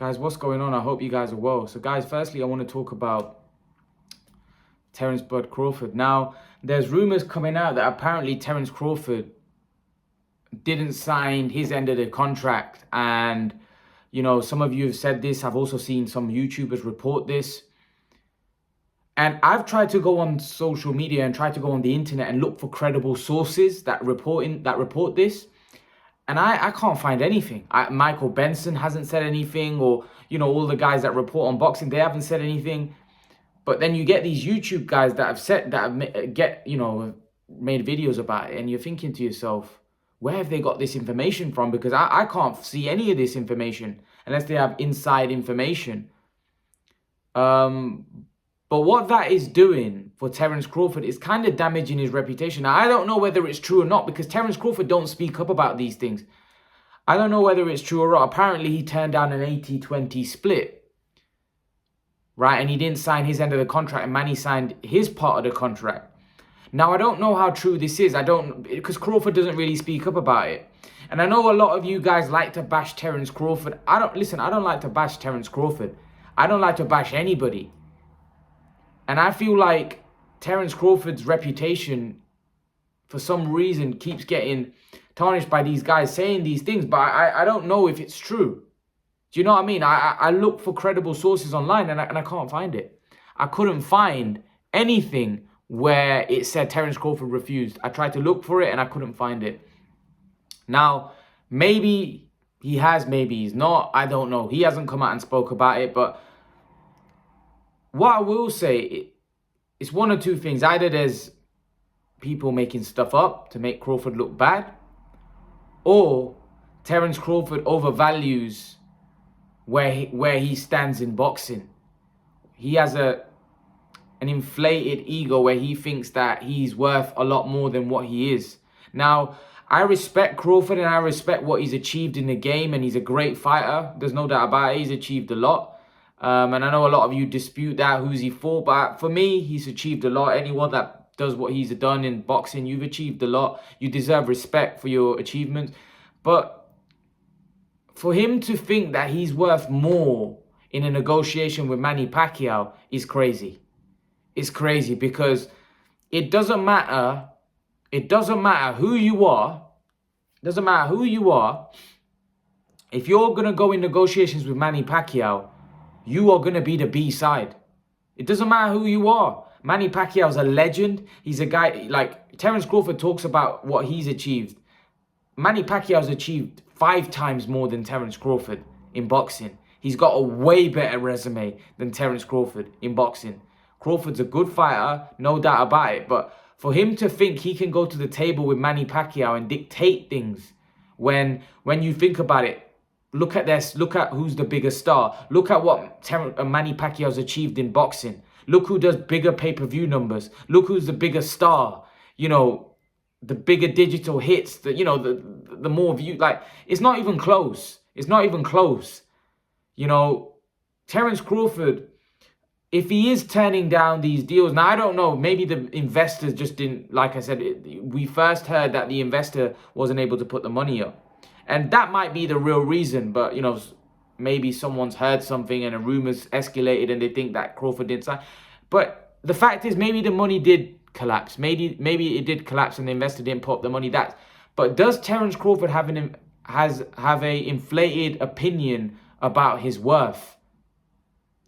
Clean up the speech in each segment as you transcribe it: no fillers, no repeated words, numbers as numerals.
Guys, what's going on? I hope you guys are well. So guys, firstly, I want to talk about Terence Crawford. Now, there's rumors coming out that apparently Terence Crawford didn't sign his end of the contract. And, you know, some of you have said this. I've also seen some YouTubers report this. And I've tried to go on social media and try to go on the internet and look for credible sources that report this. And I can't find anything. Michael Benson hasn't said anything, or, you know, all the guys that report on boxing, they haven't said anything. But then you get these YouTube guys that have made videos about it, and you're thinking to yourself, where have they got this information from? Because I can't see any of this information unless they have inside information. But what that is doing for Terence Crawford is kind of damaging his reputation. Now, I don't know whether it's true or not, because Terence Crawford don't speak up about these things. I don't know whether it's true or not. Apparently, he turned down an 80-20 split, right? And he didn't sign his end of the contract, and Manny signed his part of the contract. Now, I don't know how true this is. Because Crawford doesn't really speak up about it. And I know a lot of you guys like to bash Terence Crawford. I don't like to bash Terence Crawford. I don't like to bash anybody. And I feel like Terence Crawford's reputation, for some reason, keeps getting tarnished by these guys saying these things. But I don't know if it's true. Do you know what I mean? I look for credible sources online and I can't find it. I couldn't find anything where it said Terence Crawford refused. I tried to look for it and I couldn't find it. Now, maybe he has, maybe he's not. I don't know. He hasn't come out and spoke about it, but what I will say, it's one or two things. Either there's people making stuff up to make Crawford look bad, or Terence Crawford overvalues where he stands in boxing. He has an inflated ego where he thinks that he's worth a lot more than what he is. Now, I respect Crawford and I respect what he's achieved in the game, and he's a great fighter. There's no doubt about it. He's achieved a lot. And I know a lot of you dispute that, who's he for, but for me, he's achieved a lot. Anyone that does what he's done in boxing, you've achieved a lot. You deserve respect for your achievements. But for him to think that he's worth more in a negotiation with Manny Pacquiao is crazy. It's crazy because it doesn't matter. It doesn't matter who you are. It doesn't matter who you are. If you're going to go in negotiations with Manny Pacquiao, you are going to be the B side. It doesn't matter who you are. Manny Pacquiao's a legend. He's a guy, like Terence Crawford talks about what he's achieved. Manny Pacquiao's achieved 5 times more than Terence Crawford in boxing. He's got a way better resume than Terence Crawford in boxing. Crawford's a good fighter, no doubt about it. But for him to think he can go to the table with Manny Pacquiao and dictate things, when you think about it, look at this. Look at who's the biggest star. Look at what Manny Pacquiao's achieved in boxing. Look who does bigger pay-per-view numbers. Look who's the biggest star. You know, the bigger digital hits. The more view. Like, it's not even close. It's not even close. You know, Terence Crawford, if he is turning down these deals, now I don't know. Maybe the investors just didn't. Like I said, we first heard that the investor wasn't able to put the money up. And that might be the real reason, but, you know, maybe someone's heard something and the rumors escalated and they think that Crawford didn't sign. But the fact is, maybe the money did collapse. Maybe it did collapse and the investor didn't put up the money. But does Terence Crawford have a inflated opinion about his worth?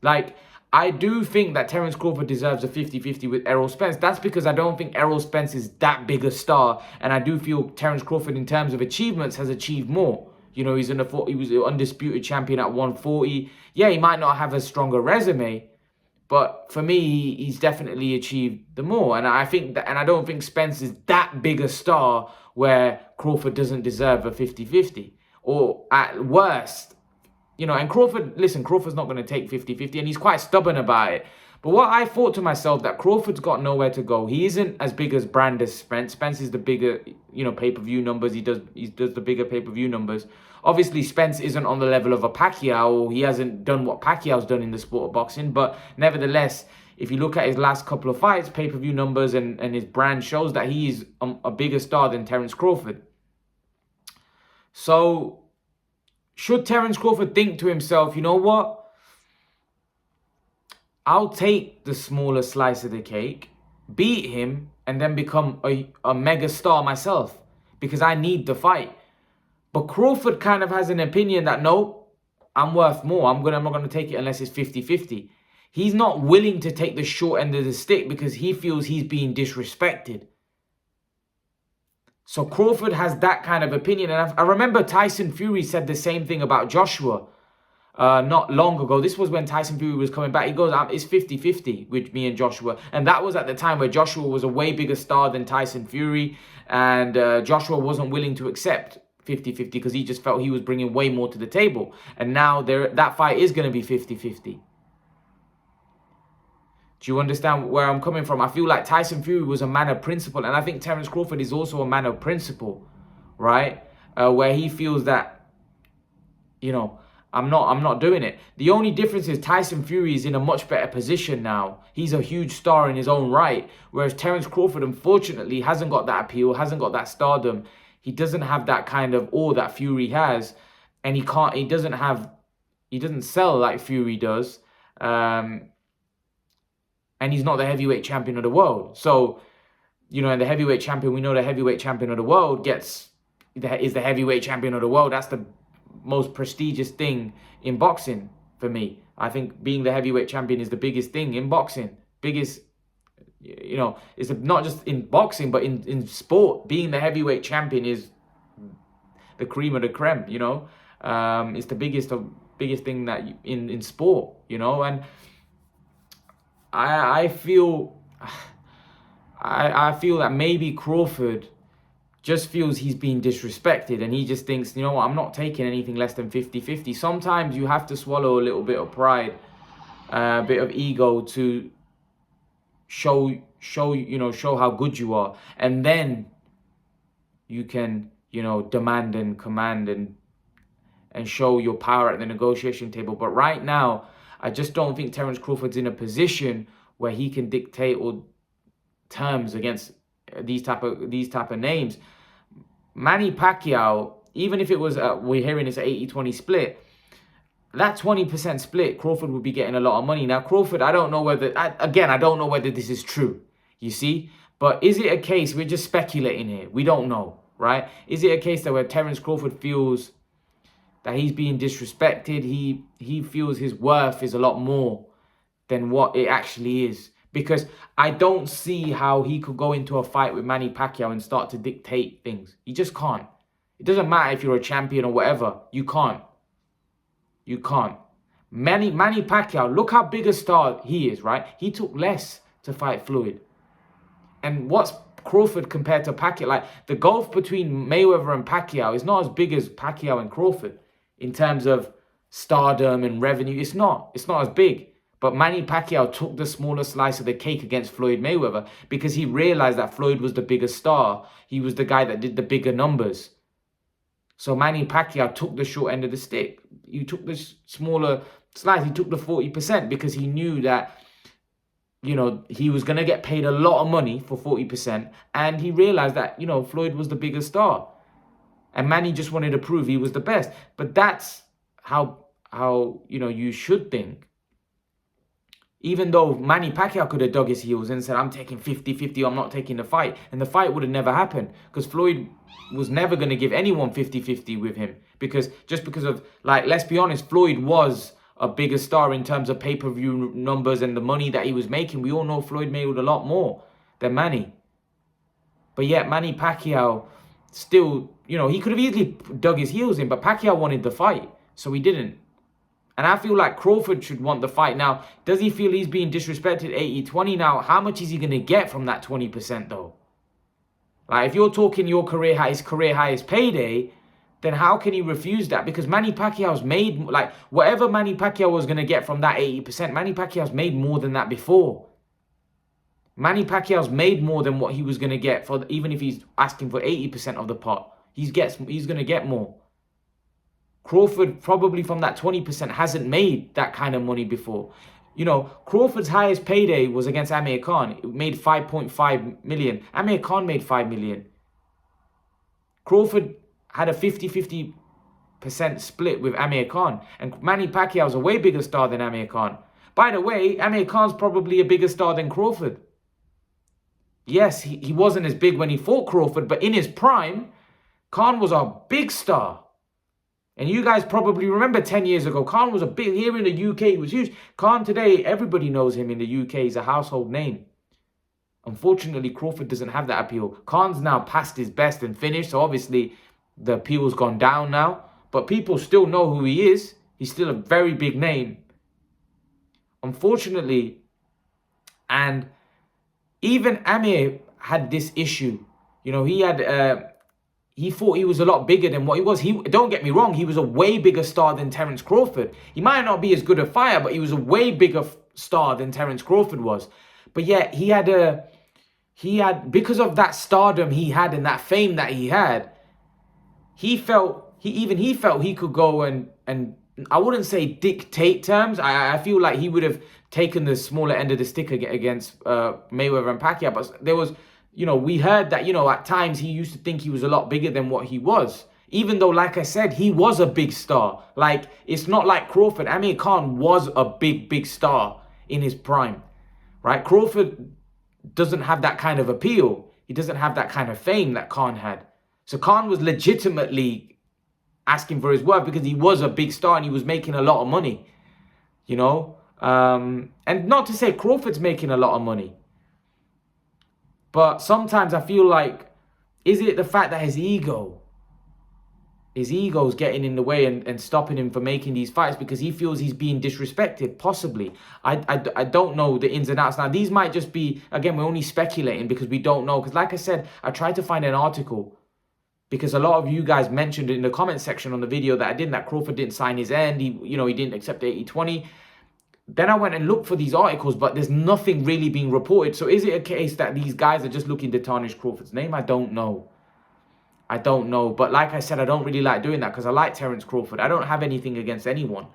Like, I do think that Terence Crawford deserves a 50-50 with Errol Spence. That's because I don't think Errol Spence is that big a star. And I do feel Terence Crawford, in terms of achievements, has achieved more. You know, he was an undisputed champion at 140. Yeah, he might not have a stronger resume, but for me, he's definitely achieved the more. And I don't think Spence is that big a star where Crawford doesn't deserve a 50-50. Or at worst, you know, and Crawford's not going to take 50-50, and he's quite stubborn about it. But what I thought to myself, that Crawford's got nowhere to go. He isn't as big as brand as Spence. Spence is the bigger, you know, pay-per-view numbers. He does the bigger pay-per-view numbers. Obviously, Spence isn't on the level of a Pacquiao. He hasn't done what Pacquiao's done in the sport of boxing. But nevertheless, if you look at his last couple of fights, pay-per-view numbers and his brand shows that he is a bigger star than Terence Crawford. So Should Terence Crawford think to himself, you know what? I'll take the smaller slice of the cake, beat him, and then become a mega star myself because I need the fight. But Crawford kind of has an opinion that, no, I'm worth more. I'm not going to take it unless it's 50-50. He's not willing to take the short end of the stick because he feels he's being disrespected. So Crawford has that kind of opinion. And I remember Tyson Fury said the same thing about Joshua not long ago. This was when Tyson Fury was coming back. He goes, it's 50-50 with me and Joshua. And that was at the time where Joshua was a way bigger star than Tyson Fury. And Joshua wasn't willing to accept 50-50 because he just felt he was bringing way more to the table. And now that fight is going to be 50-50. Do you understand where I'm coming from? I feel like Tyson Fury was a man of principle. And I think Terence Crawford is also a man of principle, right? Where he feels that, you know, I'm not doing it. The only difference is Tyson Fury is in a much better position now. He's a huge star in his own right. Whereas Terence Crawford, unfortunately, hasn't got that appeal, hasn't got that stardom. He doesn't have that kind of awe that Fury has. And he doesn't sell like Fury does. And he's not the heavyweight champion of the world. So, you know, and the heavyweight champion, we know the heavyweight champion of the world is the heavyweight champion of the world. That's the most prestigious thing in boxing for me. I think being the heavyweight champion is the biggest thing in boxing. Biggest, you know, it's not just in boxing, but in sport. Being the heavyweight champion is the cream of the creme, you know. It's the biggest thing that in sport, you know. And I feel that maybe Crawford just feels he's being disrespected and he just thinks, you know what, I'm not taking anything less than 50-50. Sometimes you have to swallow a little bit of pride, a bit of ego to show how good you are. And then you can, you know, demand and command and show your power at the negotiation table. But right now, I just don't think Terence Crawford's in a position where he can dictate all terms against these type of names. Manny Pacquiao, even if it was we're hearing it's an 80-20 split, that 20% split, Crawford would be getting a lot of money. Now Crawford, I don't know whether this is true, you see, but is it a case, we're just speculating here, we don't know, right? Is it a case that where Terence Crawford feels that he's being disrespected, he feels his worth is a lot more than what it actually is? Because I don't see how he could go into a fight with Manny Pacquiao and start to dictate things. You just can't. It doesn't matter if you're a champion or whatever. You can't. You can't. Manny Pacquiao, look how big a star he is, right? He took less to fight Floyd. And what's Crawford compared to Pacquiao? Like, the gulf between Mayweather and Pacquiao is not as big as Pacquiao and Crawford in terms of stardom and revenue. It's not as big. But Manny Pacquiao took the smaller slice of the cake against Floyd Mayweather because he realized that Floyd was the bigger star. He was the guy that did the bigger numbers. So Manny Pacquiao took the short end of the stick. He took the smaller slice. He took the 40% because he knew that, you know, he was going to get paid a lot of money for 40%. And he realized that, you know, Floyd was the bigger star. And Manny just wanted to prove he was the best. But that's how you know, you should think. Even though Manny Pacquiao could have dug his heels and said, I'm taking 50-50, I'm not taking the fight. And the fight would have never happened because Floyd was never going to give anyone 50-50 with him. Because of, like, let's be honest, Floyd was a bigger star in terms of pay-per-view numbers and the money that he was making. We all know Floyd made a lot more than Manny. But yet Manny Pacquiao still, you know, he could have easily dug his heels in, but Pacquiao wanted the fight, so he didn't. And I feel like Crawford should want the fight. Now, does he feel he's being disrespected 80-20? Now, how much is he going to get from that 20% though? Like, if you're talking his career highest payday, then how can he refuse that? Because Manny Pacquiao's made, like, whatever Manny Pacquiao was going to get from that 80%, Manny Pacquiao's made more than that before. Manny Pacquiao's made more than what he was going to get for, even if he's asking for 80% of the pot. He's going to get more. Crawford, probably from that 20%, hasn't made that kind of money before. You know, Crawford's highest payday was against Amir Khan. It made 5.5 million. Amir Khan made 5 million. Crawford had a 50-50 50% split with Amir Khan. And Manny Pacquiao is a way bigger star than Amir Khan. By the way, Amir Khan's probably a bigger star than Crawford. Yes, he wasn't as big when he fought Crawford, but in his prime, Khan was a big star. And you guys probably remember 10 years ago, Khan was a big, here in the UK, he was huge. Khan today, everybody knows him in the UK. He's a household name. Unfortunately, Crawford doesn't have that appeal. Khan's now past his best and finished, so obviously the appeal's gone down now. But people still know who he is. He's still a very big name. Unfortunately, and even Amir had this issue. You know, he thought he was a lot bigger than what he was. Don't get me wrong, he was a way bigger star than Terence Crawford. He might not be as good a fighter, but he was a way bigger star than Terence Crawford was. But yet he had because of that stardom he had and that fame that he had, he felt he could go and I wouldn't say dictate terms. I feel like he would have taken the smaller end of the stick against Mayweather and Pacquiao. But there was, you know, we heard that, you know, at times he used to think he was a lot bigger than what he was. Even though, like I said, he was a big star. Like, it's not like Crawford. Amir Khan was a big star in his prime, right? Crawford doesn't have that kind of appeal. He doesn't have that kind of fame that Khan had. So Khan was legitimately asking for his worth because he was a big star and he was making a lot of money, you know. And not to say Crawford's making a lot of money, but sometimes I feel like, is it the fact that his ego's getting in the way and stopping him from making these fights because he feels he's being disrespected? Possibly. I don't know the ins and outs. Now, these might just be, again, we're only speculating because we don't know. Because like I said, I tried to find an article because a lot of you guys mentioned in the comment section on the video that I did, that Crawford didn't sign his end. He didn't accept the 80-20. Then I went and looked for these articles, but there's nothing really being reported. So is it a case that these guys are just looking to tarnish Crawford's name? I don't know. But like I said, I don't really like doing that because I like Terence Crawford. I don't have anything against anyone.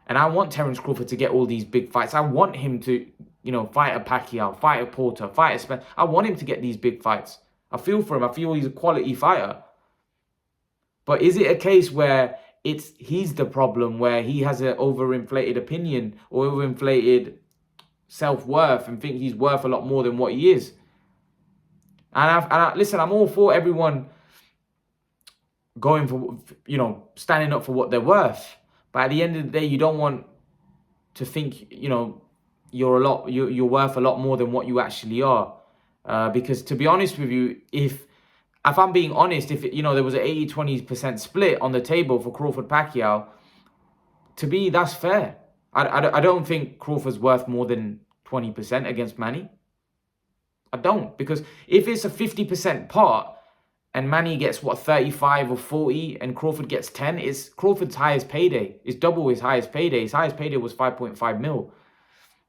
And I want Terence Crawford to get all these big fights. I want him to, you know, fight a Pacquiao, fight a Porter, fight a Spence. I want him to get these big fights. I feel for him. I feel he's a quality fighter. But is it a case where he's the problem, where he has an overinflated opinion or overinflated self-worth and think he's worth a lot more than what he is? And listen, I'm all for everyone going for, you know, standing up for what they're worth. But at the end of the day, you don't want to think, you know, you're worth a lot more than what you actually are. Because to be honest with you, if I'm being honest, if you know there was an 80-20% split on the table for Crawford Pacquiao, to me that's fair. I don't think Crawford's worth more than 20% against Manny. I don't, because if it's a 50% part and Manny gets what, 35 or 40 and Crawford gets 10, it's Crawford's highest payday. It's double his highest payday. His highest payday was 5.5 mil.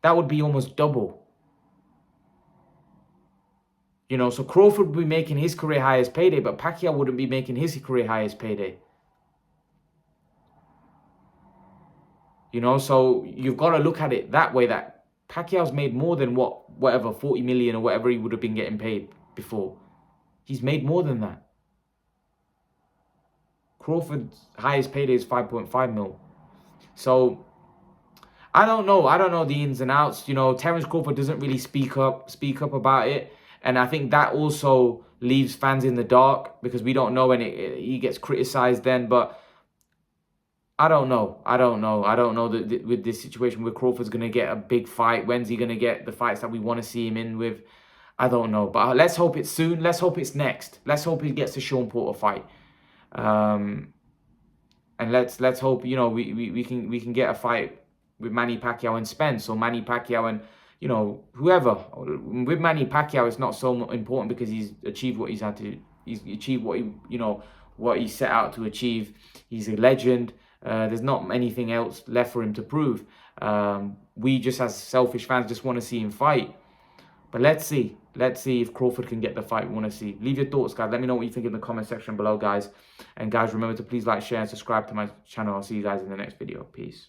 That would be almost double. You know, so Crawford would be making his career highest payday, but Pacquiao wouldn't be making his career highest payday. You know, so you've got to look at it that way, that Pacquiao's made more than whatever, 40 million or whatever he would have been getting paid before. He's made more than that. Crawford's highest payday is 5.5 mil. So I don't know the ins and outs. You know, Terence Crawford doesn't really speak up about it. And I think that also leaves fans in the dark because we don't know, and he gets criticized then. But I don't know. I don't know with this situation where Crawford's going to get a big fight. When's he going to get the fights that we want to see him in with? I don't know. But let's hope it's soon. Let's hope it's next. Let's hope he gets the Sean Porter fight. And let's hope, you know, we can get a fight with Manny Pacquiao and Spence, or Manny Pacquiao and, you know, whoever. With Manny Pacquiao, it's not so important because he's achieved what he's achieved what he, you know, what he set out to achieve. He's a legend. There's not anything else left for him to prove. We just, as selfish fans, just want to see him fight. But let's see if Crawford can get the fight we want to see. Leave your thoughts, guys. Let me know what you think in the comment section below, guys. And guys, remember to please like, share, and subscribe to my channel. I'll see you guys in the next video. Peace.